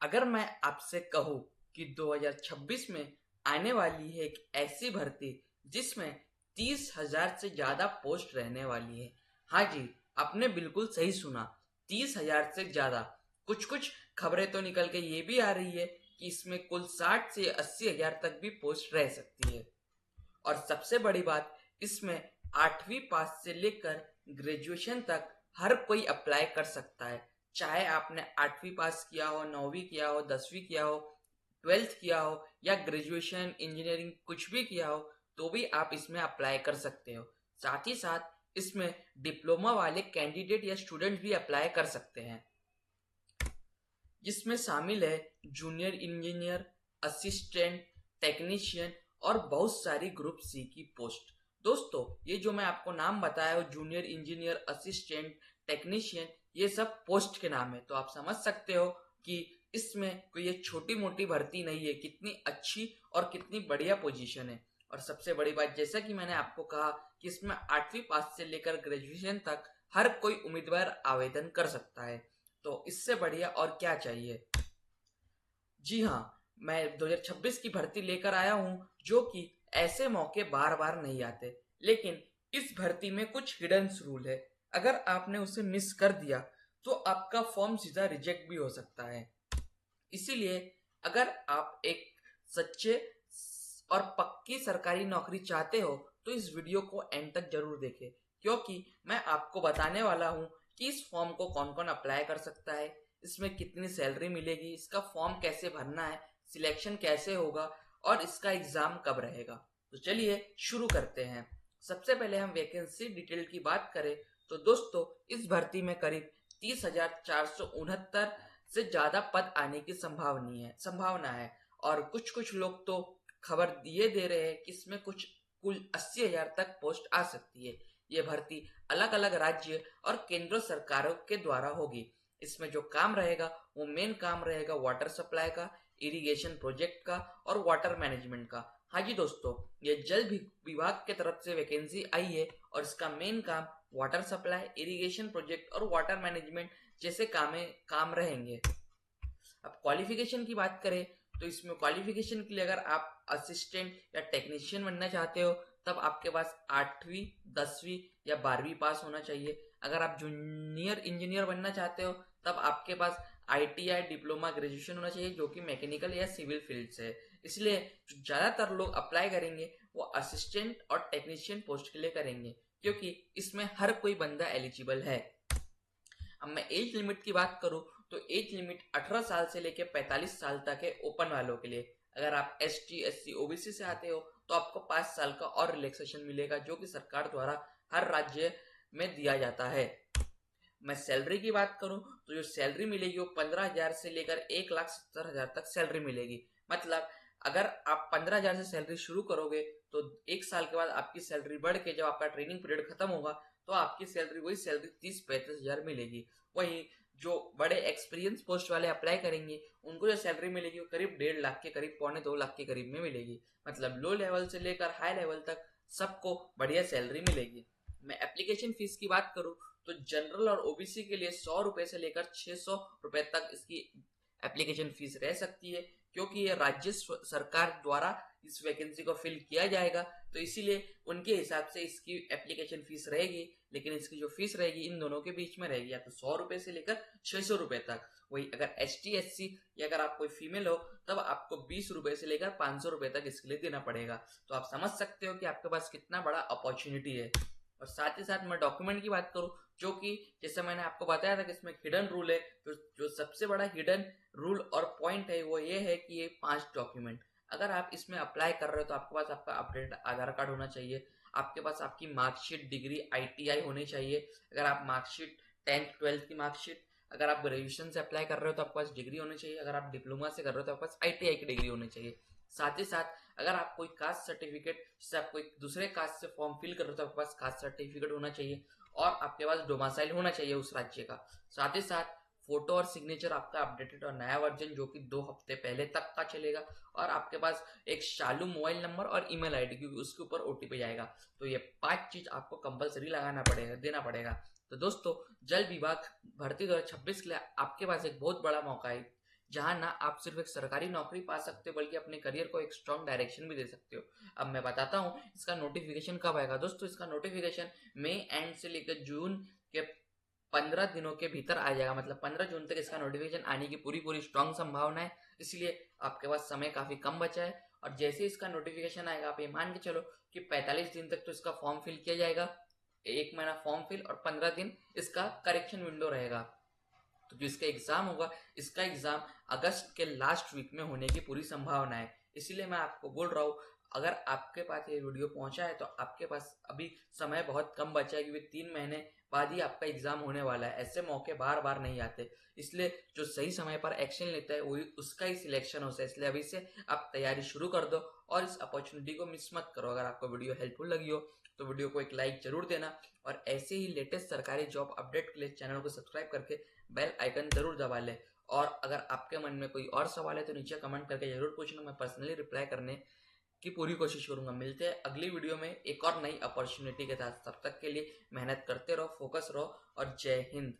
अगर मैं आपसे कहूँ कि 2026 में आने वाली है एक ऐसी भर्ती जिसमें 30,000 से ज्यादा पोस्ट रहने वाली है। हाँ जी, आपने बिल्कुल सही सुना, 30,000 से ज्यादा। कुछ कुछ खबरें तो निकल के ये भी आ रही है कि इसमें कुल 60 से 80,000 तक भी पोस्ट रह सकती है। और सबसे बड़ी बात, इसमें 8वीं पास से लेकर ग्रेजुएशन तक हर कोई अप्लाई कर सकता है। चाहे आपने 8वीं पास किया हो, 9वीं किया हो, 10वीं किया हो, 12th किया हो या ग्रेजुएशन इंजीनियरिंग कुछ भी किया हो, तो भी आप इसमें अप्लाई कर सकते हो। साथ ही साथ इसमें डिप्लोमा वाले कैंडिडेट या स्टूडेंट भी अप्लाई कर सकते हैं, जिसमें शामिल है जूनियर इंजीनियर, असिस्टेंट, टेक्नीशियन और बहुत सारी ग्रुप सी की पोस्ट। दोस्तों, ये जो मैं आपको नाम बताया हो, जूनियर इंजीनियर, असिस्टेंट, टेक्नीशियन, ये सब पोस्ट के नाम है। तो आप समझ सकते हो कि इसमें कोई ये छोटी मोटी भर्ती नहीं है, कितनी अच्छी और कितनी बढ़िया पोजीशन है। और सबसे बड़ी बात, जैसा कि मैंने आपको कहा कि इसमें 8वीं पास से लेकर ग्रेजुएशन तक हर कोई उम्मीदवार आवेदन कर सकता है। तो इससे बढ़िया और क्या चाहिए। जी हाँ, मैं 2026 की भर्ती लेकर आया हूँ, जो कि ऐसे मौके बार बार नहीं आते। लेकिन इस भर्ती में कुछ हिडन रूल है। अगर आपने उसे मिस कर दिया तो आपका फॉर्म सीधा रिजेक्ट भी हो सकता है। इसीलिए अगर आप एक सच्चे और पक्की सरकारी नौकरी चाहते हो तो इस वीडियो को एंड तक जरूर देखें, क्योंकि मैं आपको बताने वाला हूँ कि इस फॉर्म को कौन कौन अप्लाई कर सकता है, इसमें कितनी सैलरी मिलेगी, इसका फॉर्म कैसे भरना है, सिलेक्शन कैसे होगा और इसका एग्जाम कब रहेगा। तो चलिए शुरू करते हैं। सबसे पहले हम वैकेंसी डिटेल की बात करें तो दोस्तों, इस भर्ती में करीब 30,469 से ज्यादा पद आने की संभावना है। और कुछ कुछ लोग तो खबर ये दे रहे हैं कि इसमें कुछ कुल 80,000 तक पोस्ट आ सकती है। ये भर्ती अलग अलग राज्य और केंद्र सरकारों के द्वारा होगी। इसमें जो काम रहेगा वो मेन काम रहेगा वाटर सप्लाई का, इरिगेशन प्रोजेक्ट का और वाटर मैनेजमेंट का। हाँ जी दोस्तों, ये विभाग के तरफ से वैकेंसी आई है और इसका मेन काम वाटर सप्लाई, इरिगेशन प्रोजेक्ट और वाटर मैनेजमेंट जैसे काम रहेंगे। अब क्वालिफिकेशन की बात करें तो इसमें क्वालिफिकेशन के लिए अगर आप असिस्टेंट या टेक्नीशियन बनना चाहते हो तब आपके पास 8वीं, 10वीं या 12वीं पास होना चाहिए। अगर आप जूनियर इंजीनियर बनना चाहते हो तब आपके पास आईटीआई डिप्लोमा ग्रेजुएशन होना चाहिए, जो कि मैकेनिकल या सिविल फील्ड से है। इसलिए जो ज्यादातर लोग अप्लाई करेंगे वो असिस्टेंट और टेक्नीशियन पोस्ट के लिए करेंगे, क्योंकि इसमें हर कोई बंदा एलिजिबल है। अब मैं एज लिमिट की बात करूं तो एज लिमिट 18 साल से लेकर 45 साल तक है ओपन वालों के लिए। अगर आप ST, SC, OBC से आते हो तो आपको 5 साल का और रिलैक्सेशन मिलेगा, जो कि सरकार द्वारा हर राज्य में दिया जाता है। मैं सैलरी की बात करूं तो जो सैलरी मिलेगी वो 15,000 से लेकर 1,70,000 तक सैलरी मिलेगी। मतलब अगर आप 15,000 से सैलरी शुरू करोगे तो एक साल के बाद आपकी सैलरी बढ़ के जब आपका ट्रेनिंग पीरियड खत्म होगा तो आपकी सैलरी वही सैलरी 30-35,000 मिलेगी। वही जो बड़े एक्सपीरियंस पोस्ट वाले अप्लाई करेंगे उनको जो सैलरी मिलेगी वो करीब 1.5 लाख के करीब, 1.25 लाख के करीब में मिलेगी। मतलब लो लेवल से लेकर हाई लेवल तक सबको बढ़िया सैलरी मिलेगी। मैं एप्लीकेशन फीस की बात करूं तो जनरल और ओबीसी के लिए 100 रुपए से लेकर 600 रुपए तक इसकी एप्लीकेशन फीस रह सकती है, क्योंकि ये राज्य सरकार द्वारा इस वैकेंसी को फिल किया जाएगा, तो इसीलिए उनके हिसाब से इसकी एप्लीकेशन फीस रहेगी। लेकिन इसकी जो फीस रहेगी इन दोनों के बीच में रहेगी, या तो 100 रुपए से लेकर 600 रुपए तक। वही अगर ST, SC या अगर आप कोई फीमेल हो तब आपको 20 रुपए से लेकर 500 रुपए तक इसके लिए देना पड़ेगा। तो आप समझ सकते हो कि आपके पास कितना बड़ा अपॉर्चुनिटी है। और साथ ही साथ मैं डॉक्यूमेंट की बात करूं, जो कि जैसे मैंने आपको बताया था कि इसमें हिडन रूल है, तो जो सबसे बड़ा हिडन रूल और पॉइंट है वो ये है कि ये 5 डॉक्यूमेंट अगर आप इसमें अप्लाई कर रहे हो तो आपके पास आपका अपडेटेड आधार कार्ड होना चाहिए, आपके पास आपकी मार्कशीट, डिग्री, ITI होनी चाहिए। अगर आप मार्कशीट 10th 12th की मार्कशीट, अगर आप ग्रेजुएशन से अप्लाई कर रहे हो तो आपके पास डिग्री होनी चाहिए, अगर आप डिप्लोमा से कर रहे हो तो आपके पास ITI की डिग्री होनी चाहिए। साथ ही साथ अगर आप कोई कास्ट सर्टिफिकेट, जैसे आप कोई दूसरे कास्ट से फॉर्म फिल कर रहे हो तो आपके पास कास्ट सर्टिफिकेट होना चाहिए और आपके पास डोमिसाइल होना चाहिए उस राज्य का। साथ ही साथ फोटो और सिग्नेचर आपका अपडेटेड और नया वर्जन, जो कि 2 हफ्ते पहले तक का चलेगा। और आपके पास एक चालू मोबाइल नंबर और ईमेल आईडी, क्योंकि उसके ऊपर OTP जाएगा। तो ये 5 चीज आपको कंपलसरी देना पड़ेगा। तो दोस्तों, जल विभाग भर्ती 2026 के लिए आपके पास एक बहुत बड़ा मौका है, जहां ना आप सिर्फ एक सरकारी नौकरी पा सकते हो बल्कि अपने करियर को एक स्ट्रॉन्ग डायरेक्शन भी दे सकते हो। अब मैं बताता हूँ इसका नोटिफिकेशन कब आएगा। दोस्तों इसका नोटिफिकेशन मई एंड से लेकर जून के 15 दिनों के भीतर आ जाएगा, मतलब 15 जून तक इसका नोटिफिकेशन आने की पूरी पूरी स्ट्रांग संभावना है। इसलिए आपके पास समय काफी कम बचा है और जैसे ही इसका नोटिफिकेशन आएगा आप ये मान के चलो कि 45 दिन तक तो इसका फॉर्म फिल किया जाएगा, 1 महीना फॉर्म फिल और 15 दिन इसका करेक्शन विंडो रहेगा। तो जो इसका एग्जाम होगा, इसका एग्जाम अगस्त के लास्ट वीक में होने की पूरी संभावना है। इसीलिए मैं आपको बोल रहा हूँ अगर आपके पास ये वीडियो पहुंचा है तो आपके पास अभी समय बहुत कम बचा है, क्योंकि 3 महीने बाद ही आपका एग्जाम होने वाला है। ऐसे मौके बार बार नहीं आते, इसलिए जो सही समय पर एक्शन लेता है वही उसका ही सिलेक्शन होता है। इसलिए अभी से आप तैयारी शुरू कर दो और इस अपॉर्चुनिटी को मिस मत करो। अगर आपको वीडियो हेल्पफुल लगी हो तो वीडियो को एक लाइक जरूर देना और ऐसे ही लेटेस्ट सरकारी जॉब अपडेट के लिए चैनल को सब्सक्राइब करके बेल आइकन जरूर दबा ले। और अगर आपके मन में कोई और सवाल है तो नीचे कमेंट करके जरूर पूछना, मैं पर्सनली रिप्लाई करने की पूरी कोशिश करूंगा। मिलते हैं अगली वीडियो में एक और नई अपॉर्चुनिटी के साथ। तब तक के लिए मेहनत करते रहो, फोकस रहो और जय हिंद।